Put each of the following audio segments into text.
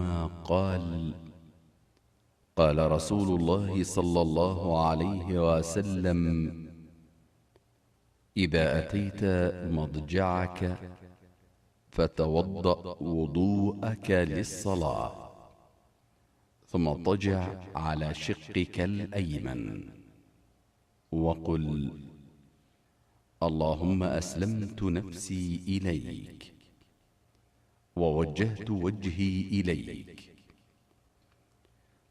عنهما قال: قال رسول الله صلى الله عليه وسلم: إذا أتيت مضجعك فتوضأ وضوءك للصلاة، ثم اضطجع على شقك الأيمن وقل: اللهم أسلمت نفسي إليك، ووجهت وجهي إليك،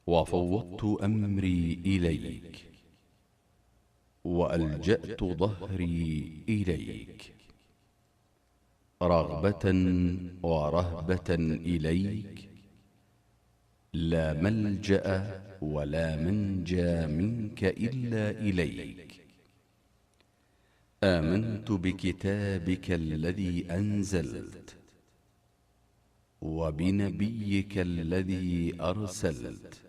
وفوضت أمري إليك، وألجأت ظهري إليك، رغبة ورهبة إليك، لا ملجأ ولا منجى منك إلا إليك. آمنت بكتابك الذي أنزلت، وبنبيك الذي أرسلت،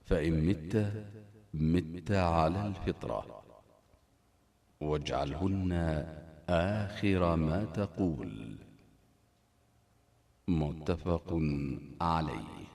فإن مت على الفطرة، واجعلهن آخر ما تقول. متفق عليه.